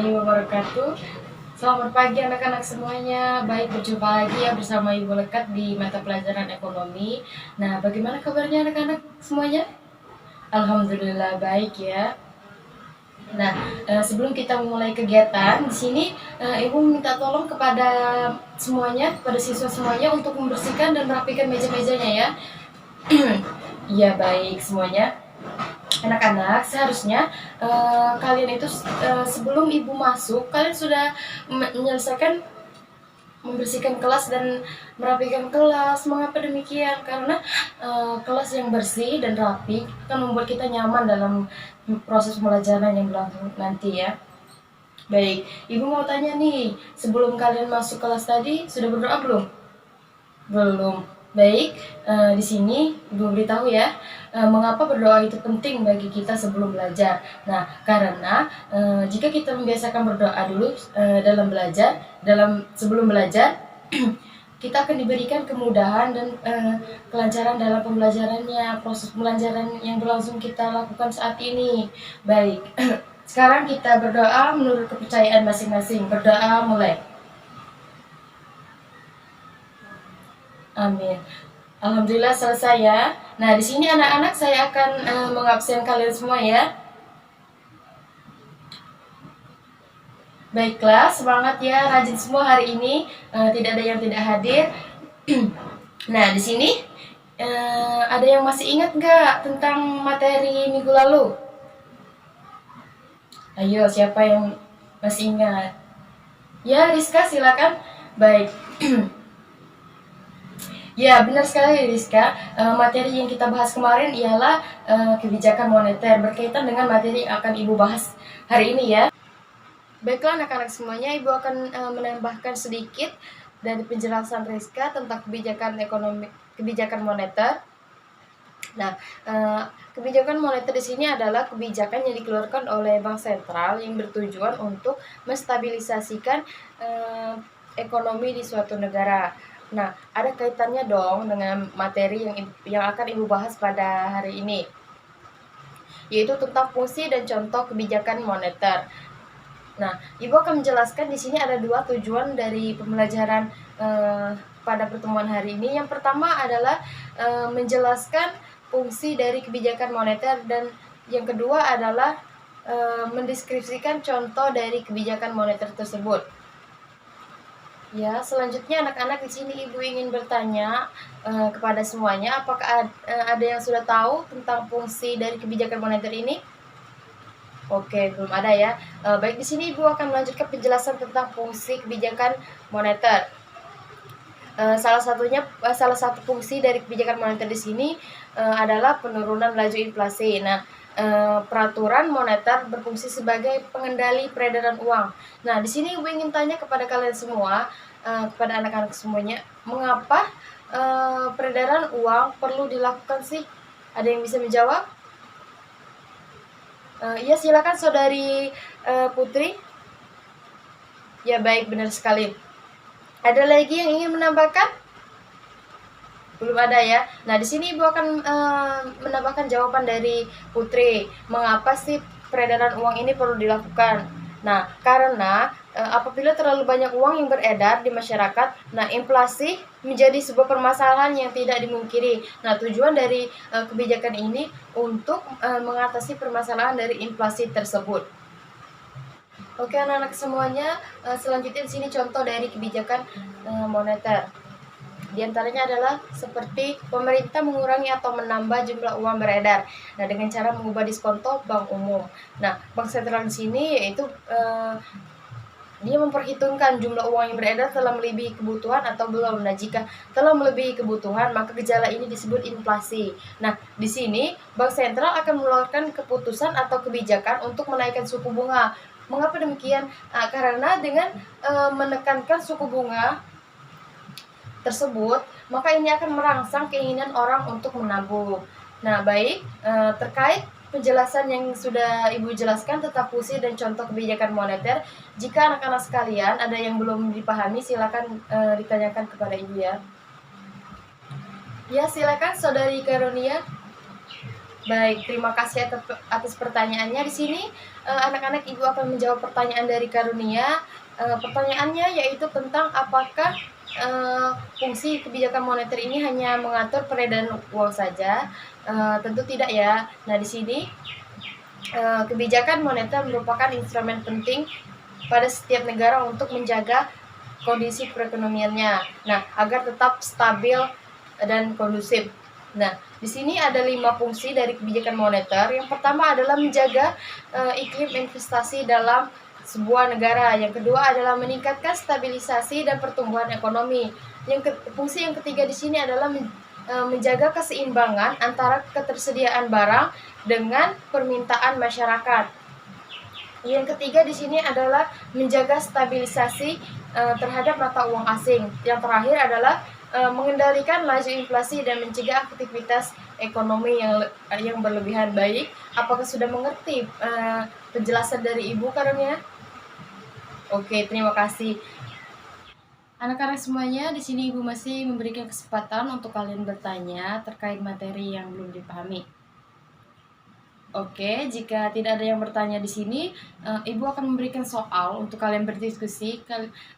warahmatullahi wabarakatuh. Selamat pagi anak-anak semuanya. Baik, berjumpa lagi ya bersama Ibu Lekat di mata pelajaran ekonomi. Nah, bagaimana kabarnya anak-anak semuanya? Alhamdulillah baik ya. Nah, sebelum kita memulai kegiatan di sini, Ibu minta tolong kepada semuanya, kepada siswa semuanya untuk membersihkan dan merapikan meja-mejanya ya. Iya baik semuanya. Anak-anak, seharusnya kalian itu sebelum ibu masuk, kalian sudah menyelesaikan membersihkan kelas dan merapikan kelas. Mengapa demikian? Karena kelas yang bersih dan rapi akan membuat kita nyaman dalam proses pembelajaran yang berlangsung nanti ya. Baik, ibu mau tanya nih, sebelum kalian masuk kelas tadi sudah berdoa belum? Belum. Baik, di sini Ibu beritahu ya, mengapa berdoa itu penting bagi kita sebelum belajar. Nah, karena jika kita membiasakan berdoa dulu sebelum belajar, kita akan diberikan kemudahan dan kelancaran dalam pembelajarannya, proses pembelajaran yang berlangsung kita lakukan saat ini. Baik, sekarang kita berdoa menurut kepercayaan masing-masing. Berdoa mulai. Amin. Alhamdulillah selesai ya. Nah, di sini anak-anak saya akan mengabsen kalian semua ya. Baiklah, semangat ya, rajin semua hari ini. Tidak ada yang tidak hadir. Nah, di sini ada yang masih ingat nggak tentang materi minggu lalu? Ayo, siapa yang masih ingat? Ya, Rizka silakan. Baik. Ya, benar sekali Rizka. Materi yang kita bahas kemarin ialah kebijakan moneter, berkaitan dengan materi yang akan Ibu bahas hari ini ya. Baiklah anak-anak semuanya, Ibu akan menambahkan sedikit dari penjelasan Rizka tentang kebijakan moneter. Nah, kebijakan moneter di sini adalah kebijakan yang dikeluarkan oleh Bank Sentral yang bertujuan untuk menstabilisasikan ekonomi di suatu negara. Nah, ada kaitannya dong dengan materi yang akan Ibu bahas pada hari ini, yaitu tentang fungsi dan contoh kebijakan moneter. Nah, Ibu akan menjelaskan di sini ada dua tujuan dari pembelajaran pada pertemuan hari ini. Yang pertama adalah menjelaskan fungsi dari kebijakan moneter, dan yang kedua adalah mendeskripsikan contoh dari kebijakan moneter tersebut. Ya, selanjutnya anak-anak di sini Ibu ingin bertanya kepada semuanya, apakah ada yang sudah tahu tentang fungsi dari kebijakan moneter ini? Oke, belum ada ya. Baik, di sini Ibu akan melanjutkan penjelasan tentang fungsi kebijakan moneter. Salah satu fungsi dari kebijakan moneter di sini adalah penurunan laju inflasi. Nah, peraturan moneter berfungsi sebagai pengendali peredaran uang. Nah, di sini Ibu ingin tanya kepada kalian semua, kepada anak-anak semuanya, mengapa peredaran uang perlu dilakukan sih? Ada yang bisa menjawab? Ya, silakan Saudari Putri. Ya, baik, benar sekali. Ada lagi yang ingin menambahkan? Belum ada ya. Nah, di sini Ibu akan menambahkan jawaban dari Putri. Mengapa sih peredaran uang ini perlu dilakukan? Nah, karena apabila terlalu banyak uang yang beredar di masyarakat, nah inflasi menjadi sebuah permasalahan yang tidak dimungkiri. Nah, tujuan dari kebijakan ini untuk mengatasi permasalahan dari inflasi tersebut. Oke anak-anak semuanya, selanjutnya di sini contoh dari kebijakan moneter. Di antaranya adalah seperti pemerintah mengurangi atau menambah jumlah uang beredar. Nah, dengan cara mengubah diskonto bank umum. Nah, bank sentral di sini yaitu dia memperhitungkan jumlah uang yang beredar telah melebihi kebutuhan atau belum. Nah, jika telah melebihi kebutuhan, maka gejala ini disebut inflasi. Nah, di sini bank sentral akan mengeluarkan keputusan atau kebijakan untuk menaikkan suku bunga. Mengapa demikian? Karena dengan menekankan suku bunga tersebut, maka ini akan merangsang keinginan orang untuk menabung. Nah, baik, terkait penjelasan yang sudah Ibu jelaskan tentang fungsi dan contoh kebijakan moneter, jika anak-anak sekalian ada yang belum dipahami, silakan ditanyakan kepada Ibu ya. Ya, silakan Saudari Karunia. Baik, terima kasih atas pertanyaannya. Di sini anak-anak Ibu akan menjawab pertanyaan dari Karunia. Pertanyaannya yaitu tentang apakah fungsi kebijakan moneter ini hanya mengatur peredaran uang saja? Tentu tidak ya. Nah, di sini kebijakan moneter merupakan instrumen penting pada setiap negara untuk menjaga kondisi perekonomiannya. Nah, agar tetap stabil dan kondusif. Nah, di sini ada 5 fungsi dari kebijakan moneter. Yang pertama adalah menjaga iklim investasi dalam sebuah negara. Yang kedua adalah meningkatkan stabilisasi dan pertumbuhan ekonomi. Fungsi yang ketiga di sini adalah menjaga keseimbangan antara ketersediaan barang dengan permintaan masyarakat. Yang ketiga di sini adalah menjaga stabilisasi terhadap mata uang asing. Yang terakhir adalah mengendalikan laju inflasi dan mencegah aktivitas ekonomi yang berlebihan. Baik, apakah sudah mengerti penjelasan dari Ibu Karunia? Oke, terima kasih. Anak-anak semuanya, di sini Ibu masih memberikan kesempatan untuk kalian bertanya terkait materi yang belum dipahami. Oke, jika tidak ada yang bertanya di sini, Ibu akan memberikan soal untuk kalian berdiskusi.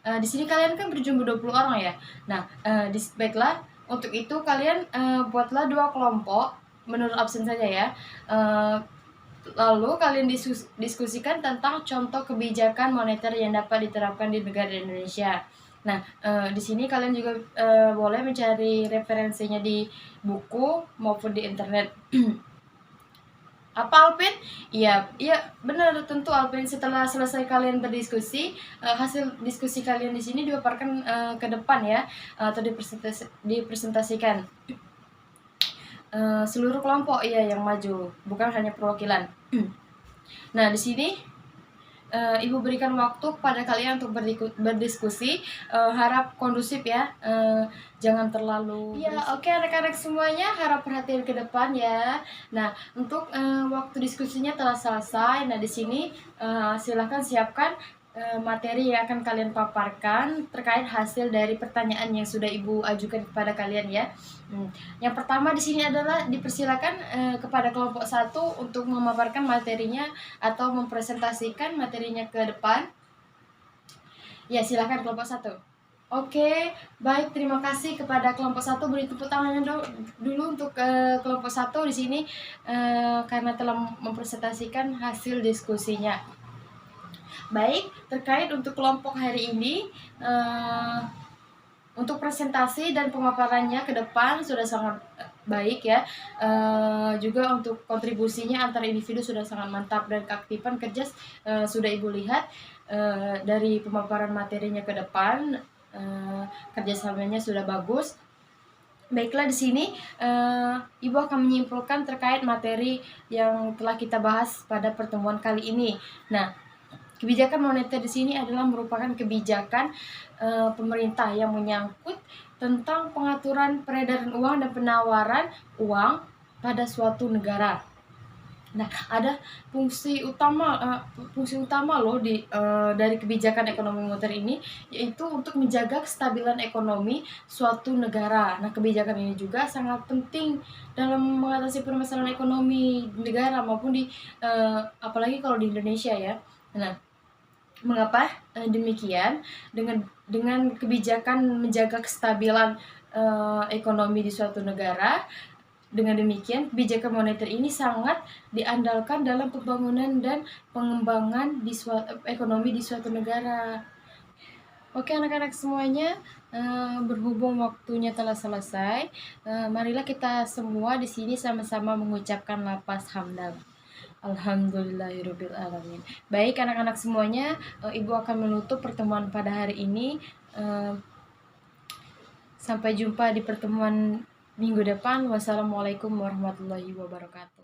Di sini kalian kan berjumlah 20 orang ya. Nah, baiklah, untuk itu kalian buatlah 2 kelompok menurut absen saja ya. Lalu kalian diskusikan tentang contoh kebijakan moneter yang dapat diterapkan di negara Indonesia. Nah, di sini kalian juga boleh mencari referensinya di buku maupun di internet. Apa Alvin? Iya, benar, tentu Alvin. Setelah selesai kalian berdiskusi, hasil diskusi kalian di sini dipaparkan ke depan ya, atau dipresentasikan. Seluruh kelompok yang maju, bukan hanya perwakilan. Nah, di sini Ibu berikan waktu kepada kalian untuk berdiskusi. Harap kondusif ya, jangan terlalu. Ya, oke anak-anak semuanya, harap perhatian ke depan ya. Nah, untuk waktu diskusinya telah selesai. Nah, di sini silahkan siapkan materi yang akan kalian paparkan terkait hasil dari pertanyaan yang sudah Ibu ajukan kepada kalian ya. Yang pertama di sini adalah dipersilakan kepada kelompok 1 untuk memaparkan materinya atau mempresentasikan materinya ke depan. Ya, silakan kelompok 1. Oke, baik, terima kasih kepada kelompok 1. Beri tepuk tangannya dulu untuk kelompok 1 di sini karena telah mempresentasikan hasil diskusinya. Baik, terkait untuk kelompok hari ini, untuk presentasi dan pemaparannya ke depan sudah sangat baik ya. Juga untuk kontribusinya antar individu sudah sangat mantap dan keaktifan kerja sudah Ibu lihat dari pemaparan materinya ke depan, kerjasamanya sudah bagus. Baiklah, di sini Ibu akan menyimpulkan terkait materi yang telah kita bahas pada pertemuan kali ini. Nah, kebijakan moneter di sini adalah merupakan kebijakan pemerintah yang menyangkut tentang pengaturan peredaran uang dan penawaran uang pada suatu negara. Nah, ada fungsi utama loh dari kebijakan ekonomi moneter ini, yaitu untuk menjaga kestabilan ekonomi suatu negara. Nah, kebijakan ini juga sangat penting dalam mengatasi permasalahan ekonomi negara maupun apalagi kalau di Indonesia ya. Nah, mengapa demikian? Dengan kebijakan menjaga kestabilan ekonomi di suatu negara, dengan demikian kebijakan moneter ini sangat diandalkan dalam pembangunan dan pengembangan ekonomi di suatu negara. Oke anak-anak semuanya, berhubung waktunya telah selesai, marilah kita semua di sini sama-sama mengucapkan lafaz hamdan. Alhamdulillahirobbilalamin. Baik anak-anak semuanya, Ibu akan menutup pertemuan pada hari ini. Sampai jumpa di pertemuan minggu depan. Wassalamualaikum warahmatullahi wabarakatuh.